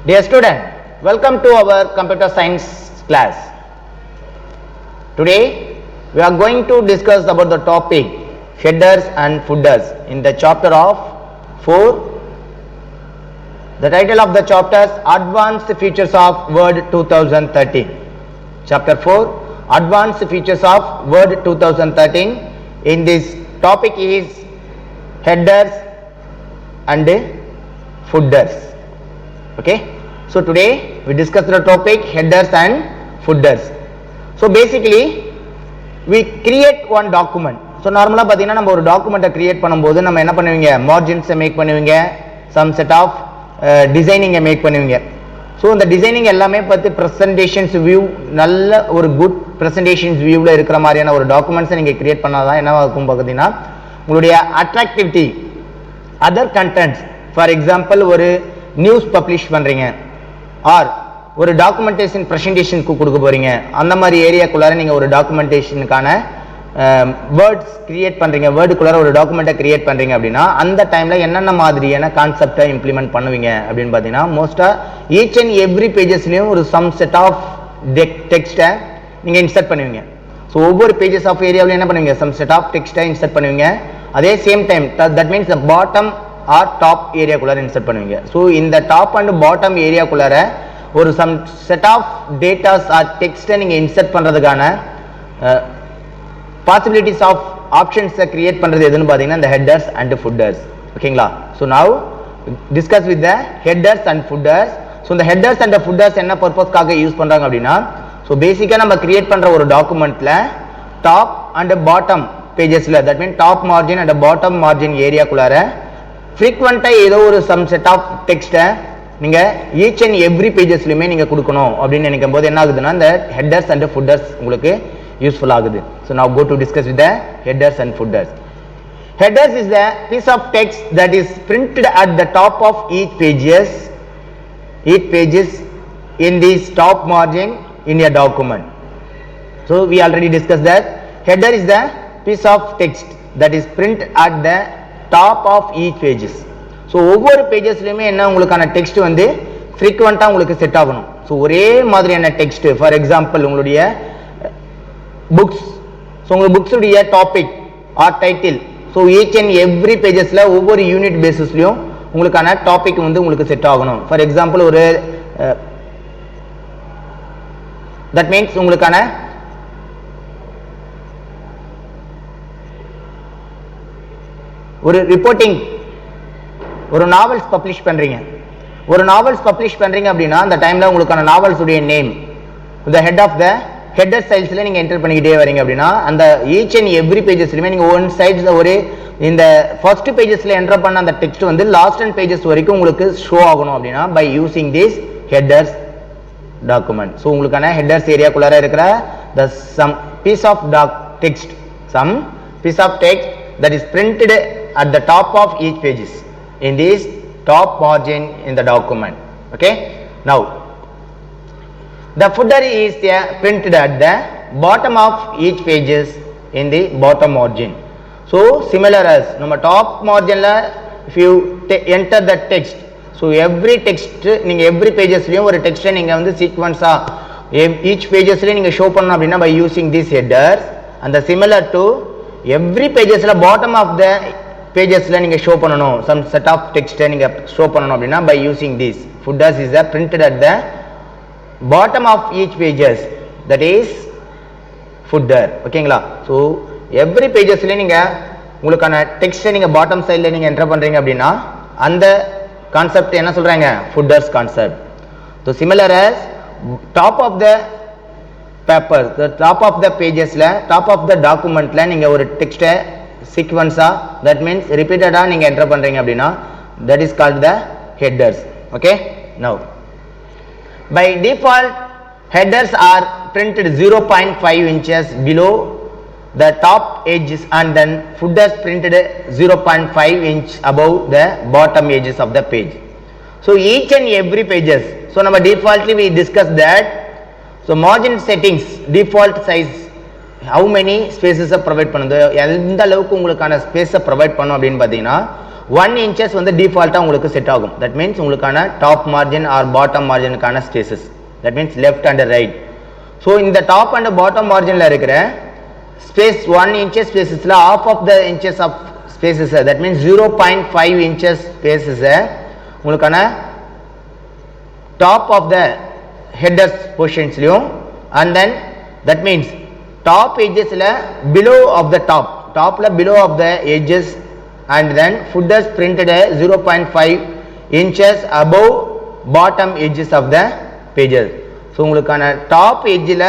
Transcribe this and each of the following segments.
Dear student, welcome to our computer science class. Today we are going to discuss about the topic headers and footers in the chapter of 4. The title of the chapter is Advanced Features of Word 2013. Chapter 4, Advanced Features of Word 2013. In this topic is headers and footers. Okay, so today we discuss the topic headers and footers. So basically we create one document. So normally பாத்தீங்கன்னா நம்ம ஒரு டாக்குமெண்ட்டை create பண்ணும்போது நம்ம என்ன பண்ணுவீங்க, மார்ஜின்ஸை make பண்ணுவீங்க, some set of டிசைனிங்கை make பண்ணுவீங்க. ஸோ இந்த டிசைனிங் எல்லாமே பார்த்து ப்ரெசன்டேஷன்ஸ் வியூ நல்ல ஒரு குட் ப்ரெசன்டேஷன்ஸ் வியூவில் இருக்கிற மாதிரியான ஒரு டாக்குமெண்ட்ஸை நீங்கள் கிரியேட் பண்ணாதான் என்ன ஆகும் பார்த்தீங்கன்னா உங்களுடைய அட்ராக்டிவிட்டி அதர் கண்டென்ட்ஸ். ஃபார் எக்ஸாம்பிள் ஒரு நியூஸ் பப்ளிஷ் பண்ணுறீங்க ஆர் ஒரு டாக்குமெண்டேஷன் ப்ரெசன்டேஷனுக்கு கொடுக்க போகிறீங்க, அந்த மாதிரி ஏரியாக்குள்ளார நீங்கள் ஒரு டாக்குமெண்டேஷனுக்கான வேர்ட்ஸ் கிரியேட் பண்ணுறீங்க, வேர்டுக்குள்ளார ஒரு டாக்குமெண்ட்டை கிரியேட் பண்ணுறீங்க அப்படின்னா அந்த டைமில் என்னென்ன மாதிரியான கான்செப்டை இம்ப்ளிமெண்ட் பண்ணுவீங்க அப்படின்னு பார்த்தீங்கன்னா மோஸ்ட்டாக ஈச் அண்ட் எவ்ரி பேஜஸ்லையும் ஒரு சம் செட் ஆஃப் டெக்ஸ்ட்டை நீங்கள் இன்சர்ட் பண்ணுவீங்க. ஸோ ஒவ்வொரு பேஜஸ் ஆஃப் ஏரியாவிலும் என்ன பண்ணுவீங்க, சம் செட் ஆஃப் டெக்ஸ்ட்டை இன்சர்ட் பண்ணுவீங்க. அதே same time that means the bottom or top ஏரியாக்குள்ளார இன்சர்ட் பண்ணுவீங்க. ஸோ இந்த டாப் அண்ட் பாட்டம் ஏரியாக்குள்ளார ஒரு some set of datas or டெக்ஸ்ட்டை நீங்கள் இன்சர்ட் பண்ணுறதுக்கான பாசிபிலிட்டிஸ் ஆஃப் ஆப்ஷன்ஸை கிரியேட் பண்ணுறது எதுன்னு பார்த்தீங்கன்னா இந்த ஹெட்டர்ஸ் அண்ட் ஃபுட்டர்ஸ். ஓகேங்களா? So now discuss with the headers and footers. So இந்த ஹெட்டர்ஸ் அண்ட் ஃபுட்டர்ஸ் என்ன பர்பஸ்க்காக யூஸ் பண்ணுறாங்க அப்படின்னா, ஸோ பேசிக்காக நம்ம கிரியேட் பண்ணுற ஒரு டாக்குமெண்ட்டில் டாப் அண்ட் பாட்டம் பேஜஸில் that mean top margin and bottom margin ஏரியாக்குள்ளார ஃப்ரீக்வெண்ட்டாக ஏதோ ஒரு சம் செட் ஆஃப் டெக்ஸ்ட்டை நீங்கள் ஈச் அண்ட் எவ்ரி பேஜஸ்லையுமே நீங்கள் கொடுக்கணும் அப்படின்னு நினைக்கும் போது என்ன ஆகுதுன்னா இந்த ஹெட்டர்ஸ் அண்ட் ஃபுட்டர்ஸ் உங்களுக்கு useful ஆகுது. So now go to discuss with the headers and footers. Headers is the piece of text that is printed at the top of each pages in this top margin in a document. So we already discussed that header is the piece of text that is printed at the top of each pages. So ஒவ்வொரு பேஜஸ்லையுமே என்ன உங்களுக்கான text வந்து ஃப்ரீக்வெண்ட்டாக உங்களுக்கு set ஆகணும். So ஒரே மாதிரியான text for example உங்களுடைய புக்ஸ், ஸோ உங்கள் புக்ஸுடைய topic or title, so each and every பேஜஸில் ஒவ்வொரு யூனிட் பேசிஸ்லையும் உங்களுக்கான டாபிக் வந்து உங்களுக்கு செட் ஆகணும். ஃபார் எக்ஸாம்பிள் ஒரு தட் மீன்ஸ் உங்களுக்கான ஒரு ரிப்போர்ட்டிங் ஒரு நாவல்ஸ் பப்ளிஷ் பண்ணுறீங்க, ஒரு நாவல்ஸ் பப்ளிஷ் பண்ணுறீங்க அப்படின்னா அந்த டைமில் உங்களுக்கான நாவல்ஸுடைய name the head of the header ஸ்டைல்ஸில் நீங்கள் என்டர் பண்ணிக்கிட்டே வரீங்க அப்படின்னா அந்த ஈச் அண்ட் எவ்ரி பேஜஸ்லையுமே நீங்கள் ஒன் சைட்ஸில் ஒரு இந்த ஃபர்ஸ்ட் பேஜஸில் என்டர் பண்ண அந்த டெக்ஸ்ட் வந்து லாஸ்ட் அண்ட் பேஜஸ் வரைக்கும் உங்களுக்கு ஷோ ஆகணும் அப்படின்னா by using this headers document. So உங்களுக்கான ஹெட்டர்ஸ் ஏரியாக்குள்ளார இருக்கிற the some piece of text, some piece of text that is printed at the top of each pages in this top margin in the document. Okay, now the footer is printed at the bottom of each pages in the bottom margin. So similar as நம்ம top margin la if you enter the text, so every text நீங்க every pagesலயும் ஒரு text நீங்க வந்து சீக்வென்ஸா each pagesல நீங்க show பண்ணனும் அப்படினா by using these headers, and the similar to every pagesல bottom of the pagesல நீங்க show பண்ணனும் some set of text நீங்க ஷோ பண்ணனும் அப்படினா by using this footers is printed at the bottom of each pages, that is footer. ஓகேங்களா? So every பேஜஸ்ல நீங்க உங்களுக்கான டெக்ஸ்ட்டை நீங்க பாட்டம் சைட்ல நீங்க என்டர் பண்றீங்க அப்படின்னா அந்த கான்செப்ட் என்ன சொல்றாங்க, footers concept. So similar as top of the paper, top of the பேஜஸ்ல டாப் ஆஃப் த டாக்குமெண்ட்ல நீங்க ஒரு டெக்ஸ்ட்டை சீக்வென்ஸா தட் மீன்ஸ் ரிப்பீட்டடா நீங்க என்டர் பண்றீங்க அப்படின்னா that is called the headers. Okay, now by default headers are printed 0.5 inches below the top edges and then footers printed 0.5 inch above the bottom edges of the page. So each and every pages, so நம்ம defaultly we discussed that, so margin settings default size how many spaces provide பண்ணுது, எந்த அளவுக்கு உங்களுக்கான ஸ்பேஸை provide பண்ணும் அப்படின்னு பார்த்தீங்கன்னா 1 inches வந்து டிஃபால்ட்டா உங்களுக்கு செட் ஆகும். தட் மீன்ஸ் உங்களுக்கான டாப் மார்ஜின் ஆர் பாட்டம் மார்ஜினுக்கான spaces. That means left and right. So இந்த டாப் அண்ட் பாட்டம் மார்ஜினில் இருக்கிற ஸ்பேஸ் 1 inches ஸ்பேசஸில் half of the inches of spaces, that means 0.5 inches spaces உங்களுக்கான top of the headers portionsலயும், and then that means top edgesல below of the topல below of the edges, and then footers printed 0.5 inches above bottom edges of the pages. so உங்களுக்கான top edgeல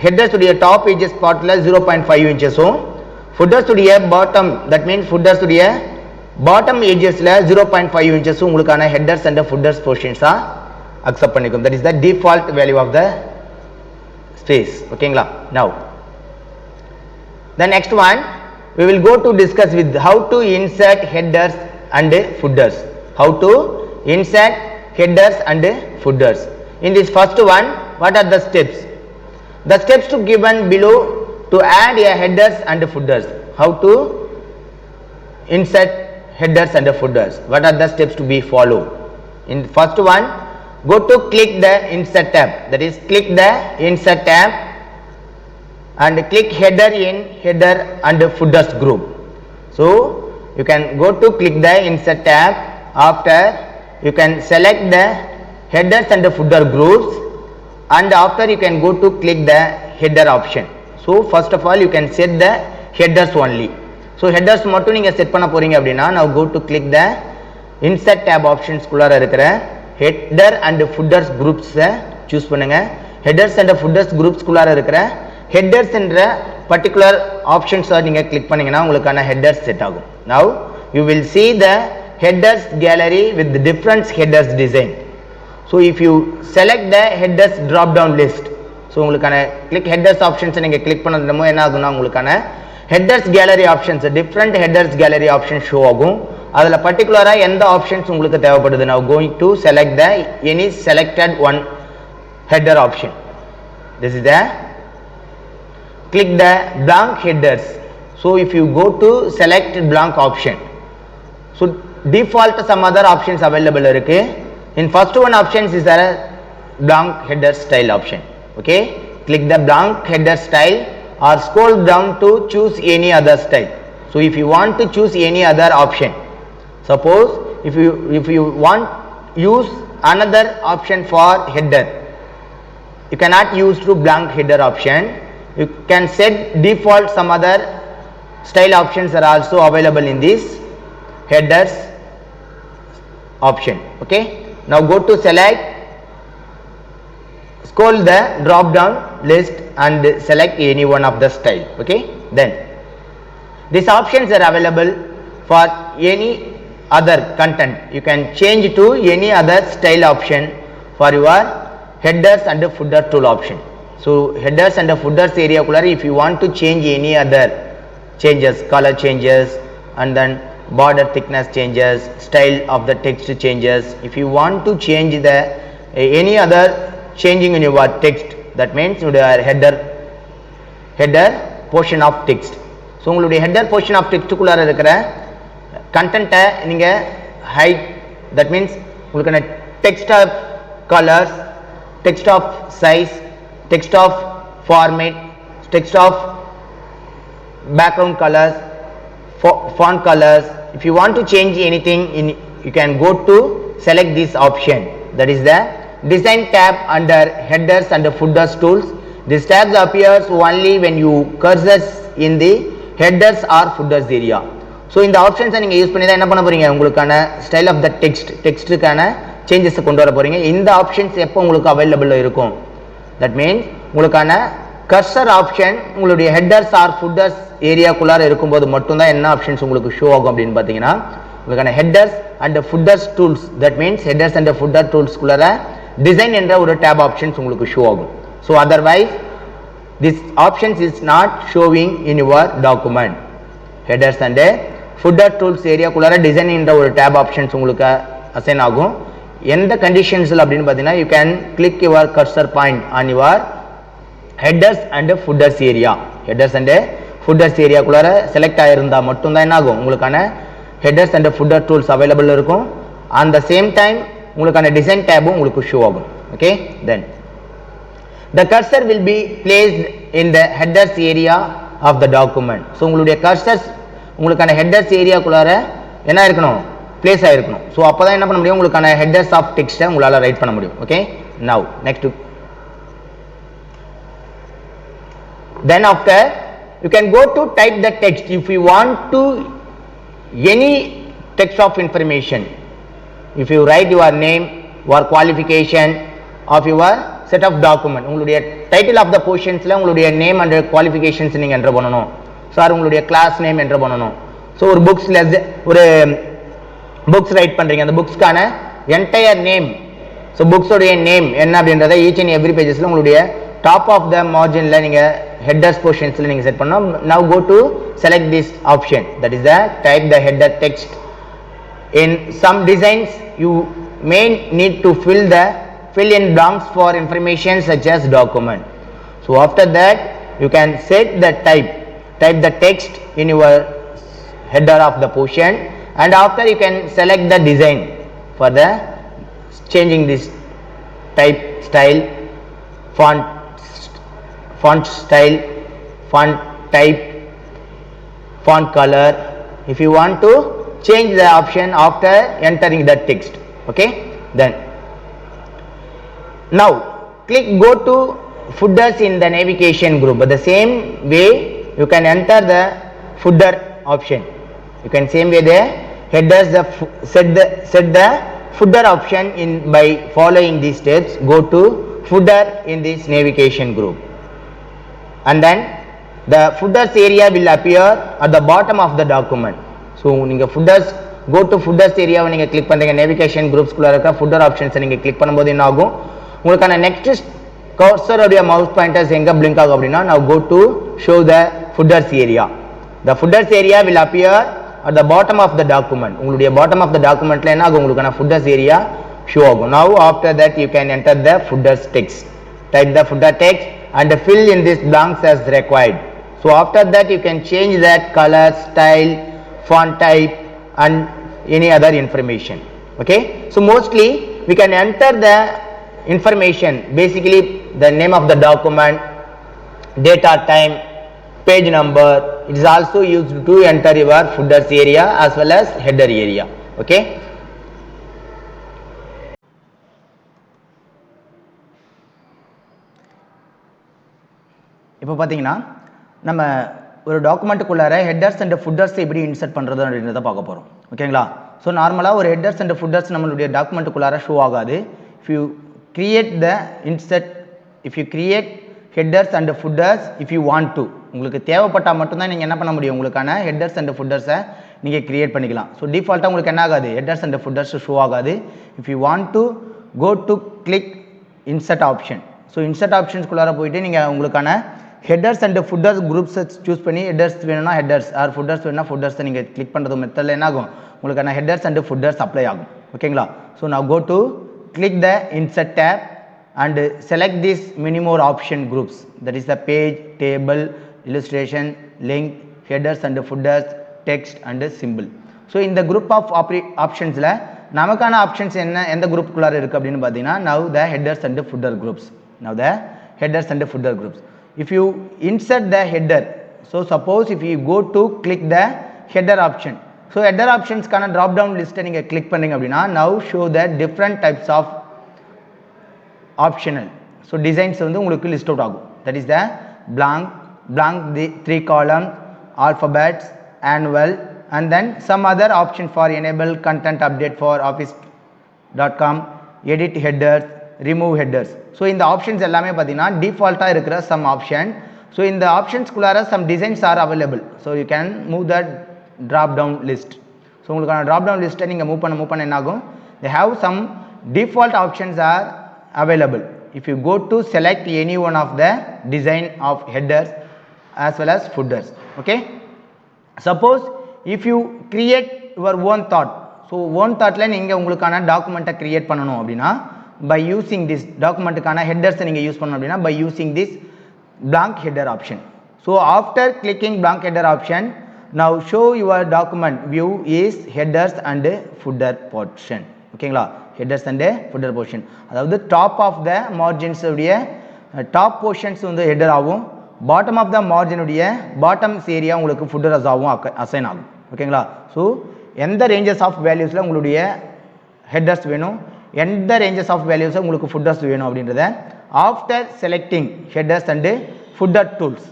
headers உடைய top edges partல 0.5 inches footers உடைய bottom, that means footers உடைய bottom edgesல 0.5 inches உங்களுக்கான headers and footers portions accept பண்ணிக்கும். that is the default value of the space. okayங்களா? now the next one we will go to discuss with how to insert headers and footers. How to insert headers and footers. In this first one, what are the steps? The steps to given below to add a headers and footers. How to insert headers and footers. What are the steps to be followed? In the first one, go to click the insert tab. That is, click the insert tab and click header in header and footers group. So you can go to click the insert tab. After you can select the headers and the footer groups, and after you can go to click the header option. So first of all you can set the headers only. So headers மட்டும் நீங்க set பண்ண போறீங்க அப்படினா, now go to click the insert tab options குள்ளார இருக்கிற header and footers groups choose பண்ணுங்க. headers and footers groups குள்ளார இருக்கிற headers என்ற particular options நீங்க click பண்ணீங்கனா உங்களுக்கான headers செட் ஆகும். now you will see the headers gallery with the different headers design. so if you select the headers drop down list, so உங்களுக்கான click headers options நீங்க click பண்ணதுமோ என்ன ஆகும்னா உங்களுக்கான headers gallery options, different headers gallery options show ஆகும். அதுல particularly எந்த options உங்களுக்கு தேவைப்படுது, now going to select the any selected one header option. this is the click the blank headers. so if you go to select blank option, so default some other options available இருக்கு. in first one options is a blank header style option. okay, click the blank header style or scroll down to choose any other style. so if you want to choose any other option, suppose if you want use another option for header, you cannot use through blank header option. you can set default some other style options are also available in this headers option. okay, now go to select, scroll the drop down list and select any one of the style. okay, then these options are available for any other content. you can change to any other style option for your headers and footer tool option. so headers and footers area kullare if you want to change any other changes, color changes, and then border thickness changes, style of the text changes, if you want to change the any other changing in your text, that means your header portion of text. so உங்களுடைய header portion of text குள்ளார இருக்கிற content நீங்க hide, that means உங்களுக்கான text of colors, text of size, text of format, text of background colors, font colors, if you want to change anything in, you can go to select this option. that is the design tab under headers and footers tools. this tab appears only when you cursors in the headers or footers area. so இந்த ஆப்ஷன்ஸை நீங்க use பண்ணி தான் என்ன பண்ண போறீங்க, உங்களுக்கான style of the டெக்ஸ்டுக்கான changes கொண்டு வர போறீங்க. இந்த ஆப்ஷன்ஸ் எப்போ உங்களுக்கு அவைலபிள் இருக்கும், that means உங்களுக்கான கர்சர் ஆப்ஷன் உங்களுடைய ஹெட்டர்ஸ் ஆர் ஃபுட்டர்ஸ் ஏரியாக்குள்ளார இருக்கும்போது மட்டும்தான் என்ன ஆப்ஷன்ஸ் உங்களுக்கு ஷோ ஆகும் அப்படின்னு பார்த்தீங்கன்னா, உங்களுக்கான headers and footers tools, that means headers and footer டூல்ஸ்குள்ளார டிசைன் என்ற ஒரு டேப் ஆப்ஷன்ஸ் உங்களுக்கு ஷோ ஆகும். So otherwise this options is not showing in your document. Headers and footer tools ஏரியாக்குள்ளார டிசைன் என்ற ஒரு டேப் ஆப்ஷன்ஸ் உங்களுக்கு அசைன் ஆகும். எந்த கண்டிஷன்ஸில் அப்படின்னு பார்த்தீங்கன்னா, you can click your cursor point on your headers and footers area. headers and footers area குள்ளார select ஆயிருந்தா மட்டும் தான் என்ன ஆகும் உங்களுக்கான headers and footer tools available இருக்கும். at the same time உங்களுக்கான design tab உங்களுக்கு show ஆகும். okay, then the cursor will be placed in the headers area of the document. so உங்களுடைய cursors உங்களுக்கான headers area குள்ளார என்ன இருக்கணும் place ஆயிருக்கணும். so அப்பதான் என்ன பண்ண முடியும் உங்களுக்கான headers of text உங்களால ரைட் பண்ண முடியும். okay, now next then after you can go to type the text if you want to any text of information. if you write your name or qualification of your set of document உங்களுடைய title of the portionsல உங்களுடைய name and qualifications நீங்க enter பண்ணனும். Sir உங்களுடைய class name enter பண்ணனும். so ஒரு ஒரு books right பண்றீங்க அந்த booksக்கான entire name so books உடைய name என்ன அப்படிங்கறத each and every pagesல உங்களுடைய top of the marginல நீங்க headers portionsல நீங்க செட் பண்ணனும். now go to select this option that is the type the header text. in some designs you may need to fill in blanks for information such as document. so after that you can set the type the text in your header of the portion and after you can select the design for the changing this type style font style font type font color if you want to change the option after entering the text. okay, then now click go to footers in the navigation group. but the same way you can enter the footer option. you can same way the headers set the footer option in by following these steps. go to footer in this navigation group and then the footers area will appear at the bottom of the document. so நீங்க footers go to footers area நீங்க click பண்றீங்க navigation groups குள்ள இருக்க footer options நீங்க click பண்ணும்போது என்ன ஆகும் உங்களுக்கான next cursor உடைய mouse pointers எங்க blink ஆகும் அப்படினா now go to show the footers area. the footers area will appear at the bottom of the document. உங்களுடைய bottom of the documentல என்ன ஆகும் உங்களுக்கான footers area show ஆகும். now after that you can enter the footers text. type the footer text and fill in this blanks as required. so after that you can change that color style font type and any other information. okay, so mostly we can enter the information basically the name of the document, date or time, page number. it is also used to enter your footers area as well as header area. okay, இப்போ பாத்தீங்கன்னா நம்ம ஒரு டாக்குமெண்ட்டுக்குள்ளார headers and footers எப்படி insert பண்ணுறது அப்படின்றத பார்க்க போகிறோம். ஓகேங்களா? ஸோ நார்மலாக ஒரு ஹெட்டர்ஸ் அண்ட் ஃபுட்டர்ஸ் நம்மளுடைய டாக்குமெண்ட்டுக்குள்ளார ஷோ ஆகாது. If you create headers and footers if you want to உங்களுக்கு தேவைப்பட்டால் மட்டும்தான் நீங்கள் என்ன பண்ண முடியும் உங்களுக்கான ஹெட்டர்ஸ் அண்ட் ஃபுட்டர்ஸை நீங்கள் கிரியேட் பண்ணிக்கலாம். ஸோ டிஃபால்ட்டாக உங்களுக்கு என்ன ஆகாது ஹெட்டர்ஸ் அண்ட் ஃபுட்டர்ஸ் ஷோ ஆகாது. If you want to go to click insert option. So insert ஆப்ஷன்ஸ்குள்ளார போயிட்டு நீங்கள் உங்களுக்கான ஹெட்டர்ஸ் அண்ட் ஃபுட்டர்ஸ் குரூப்ஸை சூஸ் பண்ணி ஹெட்டர்ஸ் வேணும்னா ஹெட்டர்ஸ் ஆர் ஃபுட்டர்ஸ் வேணும்னா ஃபுட்டர்ஸை நீங்கள் கிளிக் பண்ணுறது மெத்தடில் என்ன ஆகும் உங்களுக்கான ஹெட்டர்ஸ் அண்ட் ஃபுட்டர்ஸ் அப்ளை ஆகும். ஓகேங்களா? ஸோ நான் go to click the insert tab and select this many more option groups, that is the page, table, illustration, link, headers and footers, text and symbol. so in the group of options la namakana options enna endha group kullara irukku appdinu pathina now the headers and footer groups. if you insert the header, so suppose if you go to click the header option, so header options kana drop down list நீங்க click பண்ணீங்க அப்படினா now show the different types of optional, so designs வந்து உங்களுக்கு list out ஆகும். that is the blank the 3 column, alphabets, annual and then some other option for enable content update for office.com, edit headers, remove headers. so இந்த options எல்லாமே பாத்தீங்கன்னா default-ஆ இருக்கிற some option. so இந்த options குள்ளார some designs are available, so you can move that drop down list. so உங்களுக்கான drop down list நீங்க move பண்ண என்ன ஆகும் they have some default options are available. if you go to select any one of the design of headers as well as footers. okay, suppose if you create your own thought, so own thoughtல நீங்க உங்களுக்கான டாக்குமெண்ட்டை create பண்ணனும் அப்படினா by using this டாக்குமெண்ட்டுக்கான headers நீங்க use பண்ணனும் அப்படினா by using this blank header option. So after clicking blank header option, now show your document view is headers and footer portion. ஓகேங்களா, headers and footer portion. அதாவது top of the margins உடைய top portions வந்து header ஆகும், bottom of the margin உடைய bottoms area உங்களுக்கு footers ஆகும் assign ஆகும். ஓகேங்களா, ஸோ எந்த ranges of valuesல உங்களுடைய headers வேணும், எந்த ranges of values உங்களுக்கு footers வேணும் அப்படின்றத after selecting headers and footer tools.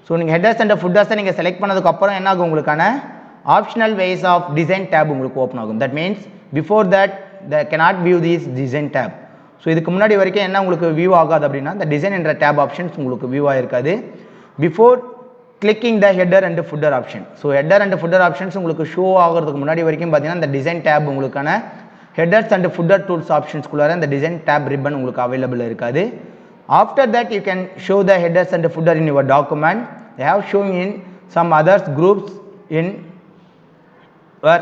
So நீங்கள் headers and footers நீங்கள் செலக்ட் பண்ணதுக்கு அப்புறம் என்ன ஆகும், உங்களுக்கான optional ways of design tab உங்களுக்கு ஓப்பன் ஆகும். That means before that cannot view these design tab. So இதுக்கு முன்னாடி வரைக்கும் என்ன உங்களுக்கு வியூ ஆகாது அப்படின்னா இந்த டிசைன் என்ற டேப் ஆப்ஷன்ஸ் உங்களுக்கு வியூ ஆகிருக்காது before clicking the header and footer option. So header and footer options உங்களுக்கு ஷோ ஆகிறதுக்கு முன்னாடி வரைக்கும் பார்த்தீங்கன்னா இந்த டிசைன் டேப் உங்களுக்கான ஹெட்டர்ஸ் அண்ட் ஃபுட்டர் டூல்ஸ் ஆப்ஷன்ஸ்குள்ளார இந்த டிசைன் டேப் ரிப்பன் உங்களுக்கு அவைலபிள் இருக்காது. After that you can show the headers and footer in your document. They have shown in some others groups in your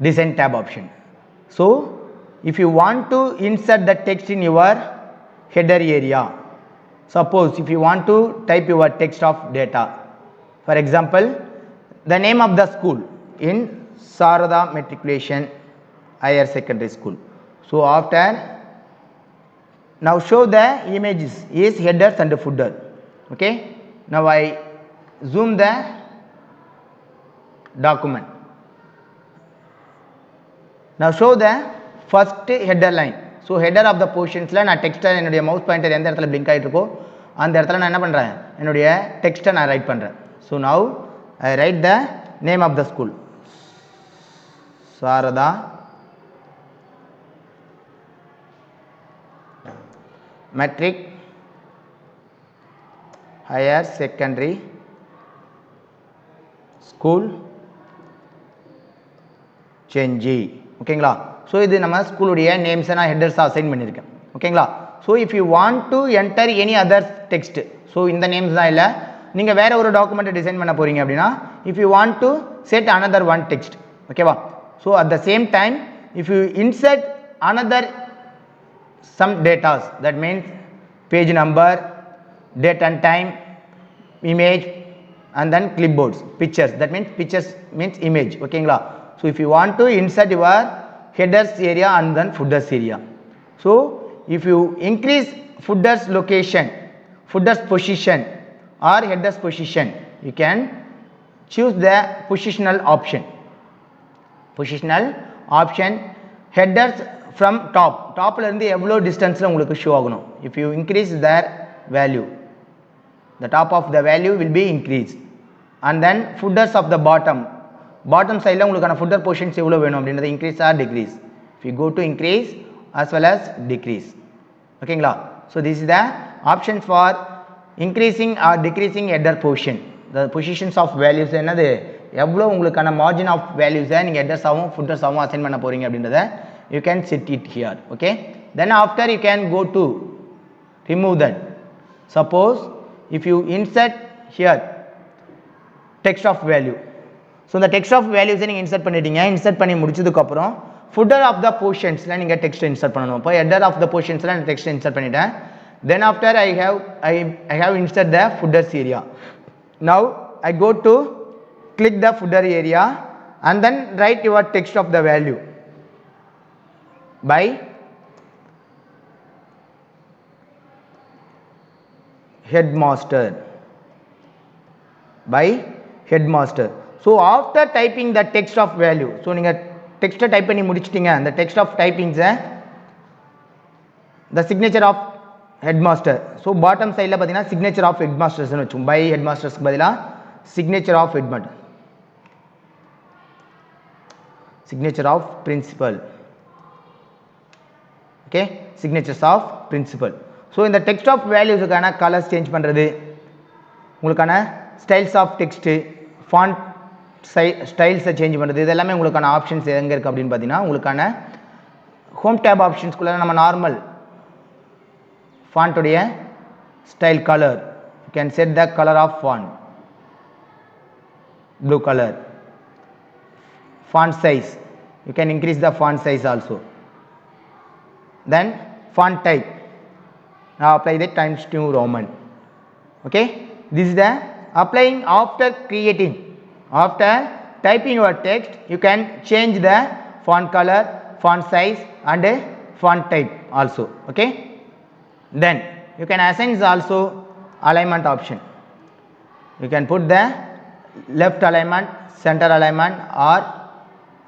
design tab option. So if you want to insert the text in your header area, suppose if you want to type your text of data, for example the name of the school in Sarada Matriculation Higher Secondary School. So after now show the images is headers and footer. Okay, now I zoom the document. Now show the first header line. So header of the portions la na text என்னுடைய mouse pointer எந்த இடத்துல blink ஆயிட்டு இருக்கோ அந்த இடத்துல நான் என்ன பண்றேன், என்னுடைய text நான் ரைட் பண்றேன். So now I write the name of the school, Sarada Matric Higher Secondary School Chenji. ஓகேங்களா, ஸோ இது நம்ம ஸ்கூலுடைய நேம்ஸை நான் ஹெட்டர்ஸாக அசைன் பண்ணியிருக்கேன். ஓகேங்களா, so if you want to enter any other text, so இந்த நேம்ஸ் தான் இல்லை, நீங்கள் வேற ஒரு டாக்குமெண்ட்டை டிசைன் பண்ண போகிறீங்க அப்படின்னா if you want to set another one text, ஓகேவா. So at the same time if you insert another some datas, that means page number, date and time, image, and then clipboards, pictures, that means pictures means image. ஓகேங்களா, so if you want to insert your headers area and then footers area, so if you increase footers location, footers position or headers position, you can choose the positional option. Headers from டாப்ல இருந்து எவ்வளோ டிஸ்டன்ஸில் உங்களுக்கு show ஆகணும். If you increase their value, the top of the value will be increase. And then footers of the bottom சைடில் உங்களுக்கான footer portions எவ்வளோ வேணும் அப்படின்றது increase or decrease. If you go to increase as well as decrease. ஓகேங்களா, so this is the options for increasing or decreasing header portion. The positions of values என்னது, எவ்வளோ உங்களுக்கான margin of வேல்யூஸை நீங்கள் ஹெட்டர்ஸாகவும் ஃபுட்டர்ஸாகவும் assign பண்ண போகிறீங்க அப்படின்றத you can set it here. Okay, then after you can go to remove that. Suppose if you insert here text of value, so the text of values நீங்க insert பண்ணிட்டீங்க. insert பண்ணி முடிச்சதுக்கு அப்புறம் footer of the portionsல நீங்க text insert பண்ணனும். இப்போ header of the portionsல நான் text insert பண்ணிட்டேன். then after I have insert the footers area. now I go to click the footer area and then write your text of the value by headmaster. So after typing the text of value, so நீங்க text type பண்ணி முடிச்சிட்டீங்க. அந்த text of typings the signature of headmaster. so bottom side ல பாத்தீங்கன்னா signature of headmasters னு வெச்சோம். by headmasters க்கு பதிலா signature of headmaster, signature of principal. okay, signatures of principal. so இந்த text of values க்கான colors change பண்றது, உங்களுக்கான styles of text, font styles change பண்றது, இது எல்லாமே உங்களுக்கான ஆப்ஷன்ஸ் எங்க இருக்கு அப்படினு பாத்தீங்கன்னா உங்களுக்கான ஹோம் tab ஆப்ஷன்ஸ் குள்ள நம்ம நார்மல் font உடைய style color, you can set the color of font, blue color. font size, you can increase the font size also. then font type, now apply the Times New Roman. okay, this is the applying after creating, after typing your text, you can change the font color, font size and font type also. Okay. Then you can assign also alignment option. You can put the left alignment, center alignment or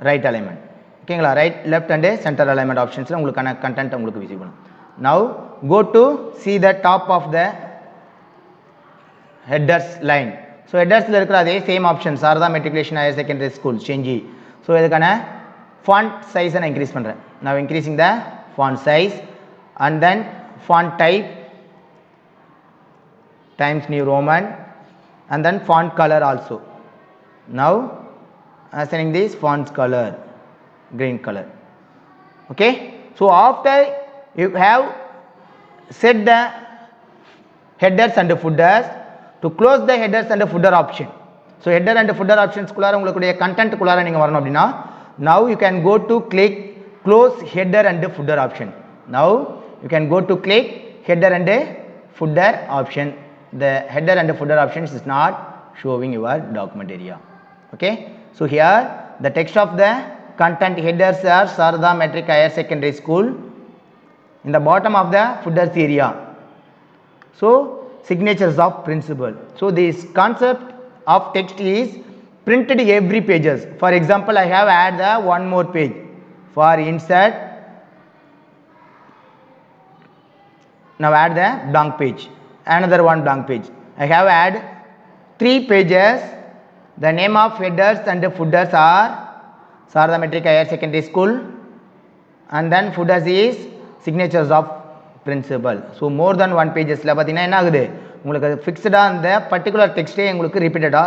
right alignment. Okay, right, left and center alignment options content visible. Now go to see the top of the headers line. So headers same option, Sarada Matriculation Higher Secondary School change. So font size and increase pandren. Now increasing the font size and then font type Times New Roman and then font color also. Now assigning this font color green color. Okay, so after you have set the headers and footers, to close the headers and footer option. So header and footer options content now you can go to click close header and footer option. Now you can go to click header and footer option. The header and footer options is not showing your document area. Okay, so here the text of the content headers are Sarada Metric Higher Secondary School. In the bottom of the footers area, so signatures of principal. So this concept of text is printed every pages. For example, I have add one more page for insert. Now add the blank page, another one blank page. I have add 3 pages. The name of headers and footers are Sarada Metric Higher Secondary School, and then footers is signatures of principal. So more than one pages la pathina enna agudhu உங்களுக்கு ஃபிக்ஸ்டா அந்த particular டெக்ஸ்டே உங்களுக்கு ரிப்பீட்டடா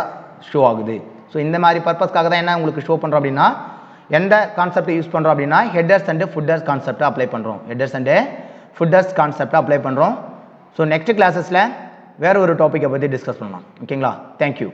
show ஆகுது. So இந்த மாதிரி பர்பஸ்க்காக தான் என்ன உங்களுக்கு ஷோ பண்ணுறோம் அப்படின்னா, எந்த கான்செப்ட் யூஸ் பண்ணுறோம் அப்படின்னா ஹெடர்ஸ் அண்ட் ஃபுட்டர்ஸ் கான்செப்டை அப்ளை பண்ணுறோம். ஹெடர்ஸ் அண்ட் ஃபுட்டர்ஸ் கான்செப்டை அப்ளை பண்ணுறோம். ஸோ நெக்ஸ்ட் கிளாஸஸில் வேறு ஒரு டாப்பிக்கை பற்றி டிஸ்கஸ் பண்ணலாம். ஓகேங்களா? தேங்க்யூ.